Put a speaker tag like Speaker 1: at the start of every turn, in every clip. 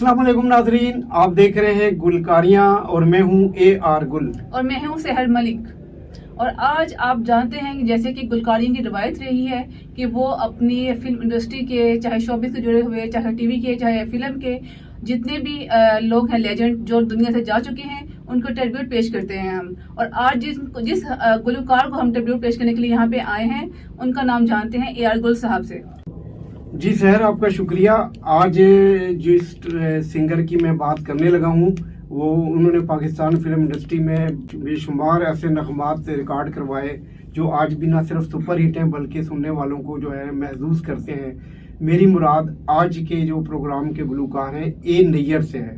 Speaker 1: अस्सलाम वालेकुम नाजरीन, आप देख रहे हैं गुलकारियां और मैं हूं AR गुल
Speaker 2: और मैं हूं सहर मलिक। और आज आप जानते हैं कि जैसे कि गुलकारियों की रवायत रही है कि वो अपनी फिल्म इंडस्ट्री के चाहे शोबिस से जुड़े हुए, चाहे टीवी के, चाहे फिल्म के जितने भी लोग हैं लेजेंड जो दुनिया से जा चुके हैं उनको ट्रिब्यूट पेश करते हैं हम। और आज जिस गुलकार को हम ट्रिब्यूट पेश करने के लिए यहाँ पे आए हैं उनका नाम जानते हैं AR गुल साहब से।
Speaker 1: जी सहर, आपका शुक्रिया। आज जिस सिंगर की मैं बात करने लगा हूँ वो उन्होंने पाकिस्तान फिल्म इंडस्ट्री में बेशुमार ऐसे नगमात रिकॉर्ड करवाए जो आज भी ना सिर्फ सुपर हिट हैं बल्कि सुनने वालों को जो है महसूस करते हैं। मेरी मुराद आज के जो प्रोग्राम के गुलकार हैं A नैयर से है।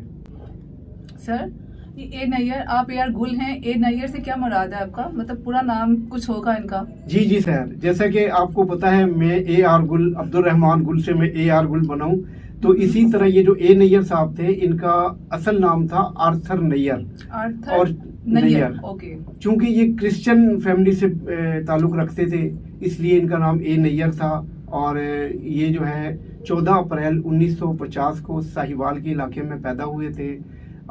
Speaker 2: सर A नैयर, आप AR गुल हैं, A नैयर से क्या मुराद है आपका? मतलब पूरा नाम कुछ होगा इनका?
Speaker 1: जी सहर, जैसा कि आपको पता है मैं AR गुल अब्दुल रहमान गुल से मैं AR गुल बना हूं, तो इसी तरह ये जो A नैयर साहब थे इनका असल नाम था आर्थर नैयर। और नैयर
Speaker 2: ओके।
Speaker 1: चूंकि ये क्रिश्चियन फैमिली से ताल्लुक रखते थे इसलिए इनका नाम A नैयर था। और ये जो है 14 अप्रैल 1950 को साहिवाल के इलाके में पैदा हुए थे।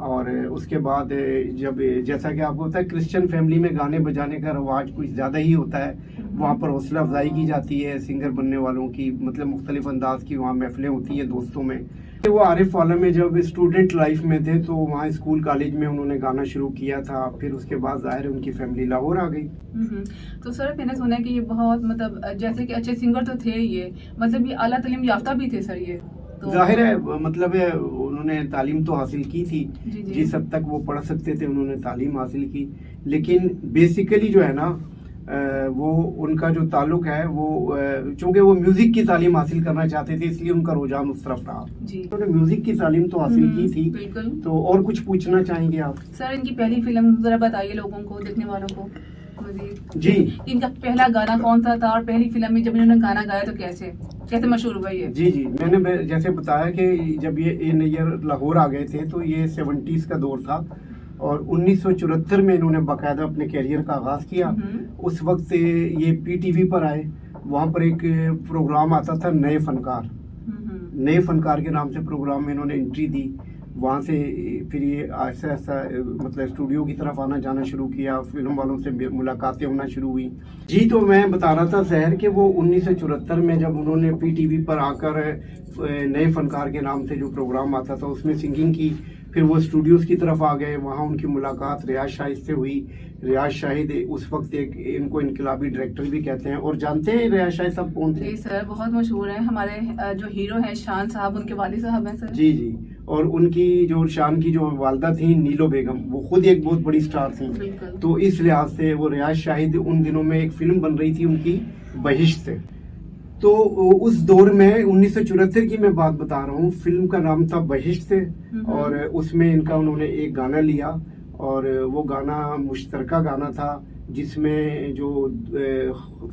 Speaker 1: और उसके बाद जब जैसा कि आपको पता है क्रिश्चियन फैमिली में गाने बजाने का रवाज कुछ ज़्यादा ही होता है, वहाँ पर हौसला अफजाई की जाती है सिंगर बनने वालों की, मतलब मुख्तलिफ अंदाज की वहाँ महफिलें होती हैं दोस्तों में। वो आरिफ वाला में जब स्टूडेंट लाइफ में थे तो वहाँ स्कूल कॉलेज में उन्होंने गाना शुरू किया था, फिर उसके बाद जाहिर है उनकी फैमिली लाहौर आ गई।
Speaker 2: तो सर मैंने सुना है कि ये बहुत मतलब जैसे कि अच्छे सिंगर तो थे ये, मतलब ये आला तालीम याफ्ता भी थे सर ये तो
Speaker 1: जाहिर है मतलब है उन्होंने तालीम तो हासिल की थी।
Speaker 2: जी।
Speaker 1: जिस हद तक वो पढ़ सकते थे उन्होंने तालीम हासिल की, लेकिन बेसिकली जो है ना वो उनका जो ताल्लुक है वो चूंकि वो म्यूजिक की तालीम हासिल करना चाहते थे इसलिए उनका रुझान उस तरफ रहा। उन्होंने म्यूजिक की तालीम तो हासिल की थी।
Speaker 2: बिल्कुल।
Speaker 1: तो और कुछ पूछना चाहेंगे आप?
Speaker 2: सर इनकी पहली फिल्म जरा बताइए लोगों को, देखने वालों को।
Speaker 1: जी,
Speaker 2: इनका पहला गाना कौन सा था और पहली फिल्म में जब इन्होंने गाना गाया तो कैसे मशहूर हुआ ये?
Speaker 1: जी मैंने जैसे बताया कि जब ये A नैयर लाहौर आ गए थे तो ये 70s का दौर था और 1974 में इन्होंने बाकायदा अपने कैरियर का आगाज किया। उस वक्त ये PTV पर आए, वहाँ पर एक प्रोग्राम आता था नए फनकार के नाम से प्रोग्राम में इन्होंने एंट्री दी। वहाँ से फिर ये ऐसा मतलब स्टूडियो की तरफ आना जाना शुरू किया, फिल्म वालों से मुलाकातें होना शुरू हुई। जी, तो मैं बता रहा था शहर के वो 1974 में जब उन्होंने PTV पर आकर नए फनकार के नाम से जो प्रोग्राम आता था उसमें सिंगिंग की, फिर वो स्टूडियोज की तरफ आ गए। वहाँ उनकी मुलाकात रियाज शाहिद से हुई। रियाज शाहिद उस वक्त एक इनको इनकलाबी डायरेक्टर भी कहते हैं। और जानते हैं रियाज शाहिद साहब कौन थे?
Speaker 2: जी सर, बहुत मशहूर है, हमारे जो हीरो हैं शान साहब उनके वालिद साहब हैं सर।
Speaker 1: जी। और उनकी जो शान की जो वालदा थी नीलो बेगम, वो खुद एक बहुत बड़ी स्टार थी। तो इस लिहाज से वो रियाज शाहिद उन दिनों में एक फिल्म बन रही थी उनकी बहिश्त से। तो उस दौर में 1974 की मैं बात बता रहा हूँ, फिल्म का नाम था बहिश्त से और उसमें इनका उन्होंने एक गाना लिया और वो गाना मुश्तरका गाना था जिसमें जो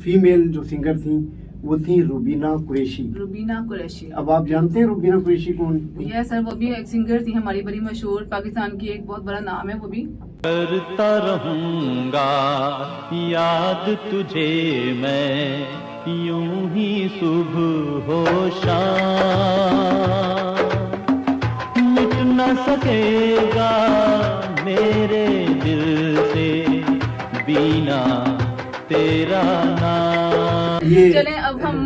Speaker 1: फीमेल जो सिंगर थी वो थी रुबीना कुरैशी। अब आप जानते हैं रुबीना कुरैशी कौन?
Speaker 2: यस सर, वो भी एक सिंगर थी हमारी बड़ी मशहूर, पाकिस्तान की एक बहुत बड़ा नाम है वो भी।
Speaker 3: करता रहूंगा याद तुझे मैं यूं ही सुबह हो शाम, मिट न सकेगा मेरे दिल से बिना तेरा नाम।
Speaker 2: चलें अब हम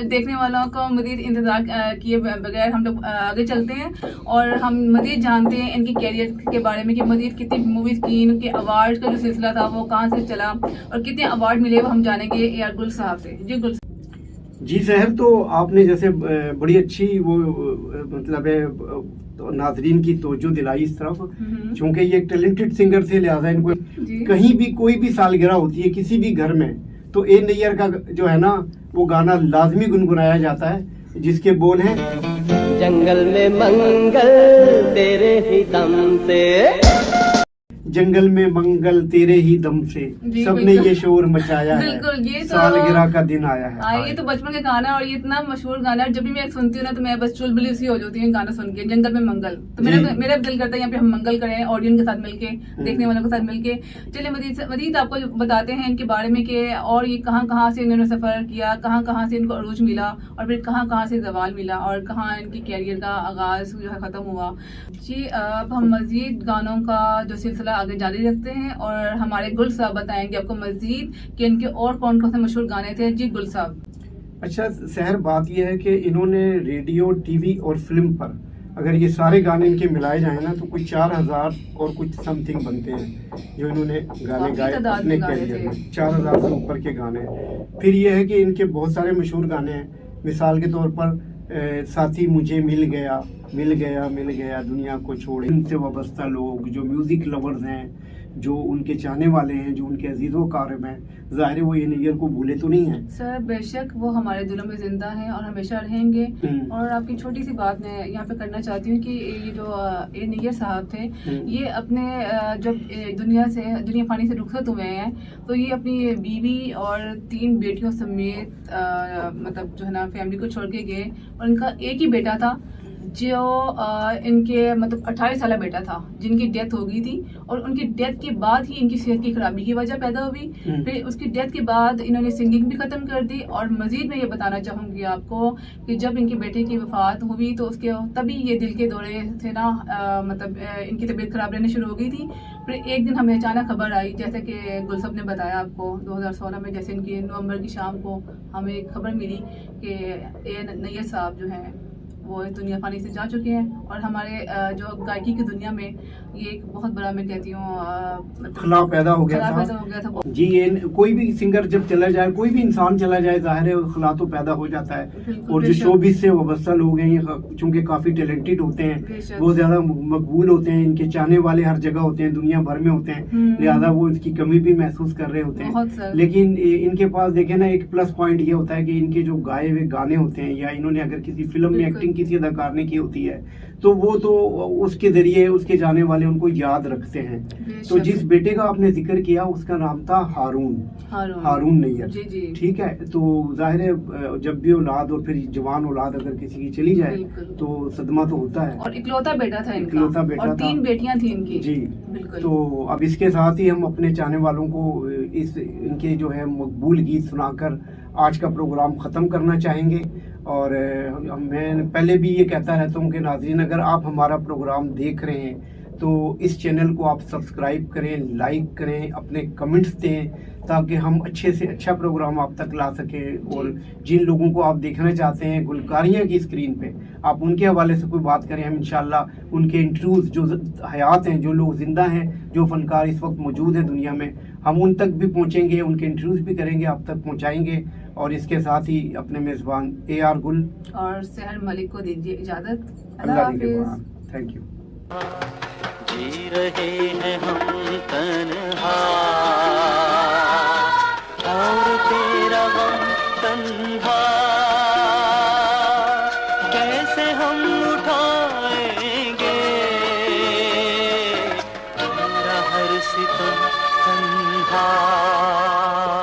Speaker 2: देखने वालों को मजीद इंतजार किए बगैर हम लोग आगे चलते हैं और हम मजीद जानते हैं इनके कैरियर के बारे में कि मजीद कितनी मूवीज की, इनके अवार्ड का जो सिलसिला था वो कहाँ से चला और कितने अवार्ड मिले वो हम जानेंगे AR गुल साहब से। जी गुल।
Speaker 1: जी सहर, तो आपने जैसे बड़ी अच्छी वो मतलब है तो नाजरीन की तवज्जो दिलाई इस तरफ, क्योंकि ये टैलेंटेड सिंगर थे लिहाजा इनको कहीं भी कोई भी सालगिरह होती है किसी भी घर में तो A नैयर का जो है ना वो गाना लाजमी गुनगुनाया जाता है जिसके बोल हैं जंगल में मंगल तेरे ही दम से। जंगल में मंगल तेरे ही दम से
Speaker 2: जी,
Speaker 1: सबने
Speaker 2: बिल्कुल।
Speaker 1: ये शोर मचाया है,
Speaker 2: बिल्कुल, ये तो
Speaker 1: सालगिरह का दिन आया है।
Speaker 2: हाँ, ये तो बचपन का गाना है और ये इतना मशहूर गाना है। जब भी मैं सुनती हूँ ना तो मैं बस चुलबुली सी हो जाती हूँ गाना सुन के, जंगल में मंगल। तो
Speaker 1: जी।
Speaker 2: मेरा भी दिल करता है यहाँ पे हम मंगल करें ऑडियंस के साथ मिलके, देखने वालों के साथ मिलके। चलिए मजीद आपको बताते हैं इनके बारे में कि और ये कहाँ से इन्होंने सफर किया, कहाँ से इनको अरूज मिला और फिर कहाँ से जवाल मिला और कहाँ इनकी कैरियर का आगाज जो है खत्म हुआ। जी, अब हम मजीद गानों का जो सिलसिला आगे जारी रखते हैं और हमारे गुल साहब बताएंगे आपको मजीद कि इनके और कौन कौन से मशहूर गाने थे। जी गुल साहब।
Speaker 1: अच्छा सहर, बात यह है कि इन्होंने रेडियो, टीवी और फिल्म पर अगर ये सारे गाने इनके मिलाए जाए ना तो कुछ 4000 और कुछ समथिंग बनते हैं जो इन्होंने गाने
Speaker 2: काफी
Speaker 1: गाए
Speaker 2: तादाद
Speaker 1: अपने
Speaker 2: में गाने
Speaker 1: कैरियर
Speaker 2: थे।
Speaker 1: में। 4000 से ऊपर के गाने हैं। फिर ये है कि इनके बहुत सारे मशहूर गाने हैं। मिसाल के तौर पर साथी मुझे मिल गया दुनिया को छोड़े, इनसे वाबस्ता लोग जो म्यूजिक लवर्स हैं, जो उनके चाहने वाले हैं, जो उनके अजीज़ों कारम हैं, ज़ाहिर है वो ये नैयर को भूले तो नहीं हैं।
Speaker 2: सर बेशक वो हमारे दिलों में जिंदा हैं और हमेशा रहेंगे। और आपकी छोटी सी बात मैं यहाँ पे करना चाहती हूँ कि ये जो ए नैयर साहब थे, ये अपने जब दुनिया फानी से रुखसत हुए हैं तो ये अपनी बीवी और 3 बेटियों समेत मतलब जो है ना फैमिली को छोड़ के गए। और इनका एक ही बेटा था जो इनके मतलब 28 साल बेटा था जिनकी डेथ हो गई थी और उनकी डेथ के बाद ही इनकी सेहत की खराबी की वजह पैदा हुई। फिर उसकी डेथ के बाद इन्होंने सिंगिंग भी खत्म कर दी। और मजीद मैं ये बताना चाहूँगी आपको कि जब इनके बेटे की वफात हुई तो उसके तभी ये दिल के दौरे थे ना, मतलब इनकी तबीयत खराब रहने शुरू हो गई थी। फिर एक दिन हमें अचानक खबर आई, जैसे कि गुलसब ने बताया आपको 2016 में, जैसे इनकी नवंबर की शाम को हमें एक खबर मिली कि ए नैयर साहब जो हैं वो इस दुनिया फानी से जा चुके हैं। और हमारे जो गायकी की दुनिया में ये एक बहुत बड़ा, मैं कहती हूँ
Speaker 1: खला पैदा हो गया था। जी, ये कोई भी सिंगर जब चला जाए, कोई भी इंसान चला जाए, जाहिर है खला तो पैदा हो जाता है। और जो शोबिस से वाबस्ता लोग हैं, ये चूंकि काफी टैलेंटेड होते हैं, बहुत ज्यादा मकबूल होते हैं, इनके चाहने वाले हर जगह होते हैं, दुनिया भर में होते हैं, लिहाजा वो इसकी कमी भी महसूस कर रहे होते हैं। लेकिन इनके पास देखे ना एक प्लस पॉइंट ये होता है कि इनके जो गाए हुए गाने होते हैं या इन्होंने अगर किसी फिल्म में एक्टिंग किसी अदाकार ने की होती है तो वो तो उसके जरिए उसके जाने वाले उनको याद रखते हैं। तो जिस बेटे का आपने जिक्र किया उसका नाम था हारून नैयर। ठीक है, तो जाहिर है जब भी औलाद और फिर जवान औलाद अगर किसी की चली जाए तो सदमा तो होता है।
Speaker 2: और इकलौता बेटा था इनका,
Speaker 1: इकलौता बेटा
Speaker 2: और 3 बेटियां थी इनकी।
Speaker 1: जी बिल्कुल। तो अब इसके साथ ही हम अपने चाहने वालों को इनके जो है मकबूल गीत सुनाकर आज का प्रोग्राम ख़त्म करना चाहेंगे। और मैं पहले भी ये कहता रहता हूँ कि नाज़रीन, अगर आप हमारा प्रोग्राम देख रहे हैं तो इस चैनल को आप सब्सक्राइब करें, लाइक करें, अपने कमेंट्स दें ताकि हम अच्छे से अच्छा प्रोग्राम आप तक ला सकें। और जिन लोगों को आप देखना चाहते हैं गुलकारियाँ की स्क्रीन पे, आप उनके हवाले से कोई बात करें। हम इंशाल्लाह उनके इंटरव्यूज़ जो हयात हैं, जो लोग जिंदा हैं, जो फनकार इस वक्त मौजूद हैं दुनिया में, हम उन तक भी पहुँचेंगे, उनके इंटरव्यूज़ भी करेंगे, आप तक पहुँचाएँगे। और इसके साथ ही अपने मेज़बान AR गुल
Speaker 2: और सहर मलिक को दीजिए इजाज़त।
Speaker 1: अल्लाह हाफ़िज़। Thank you.
Speaker 3: जी रहे हैं हम तन्हा।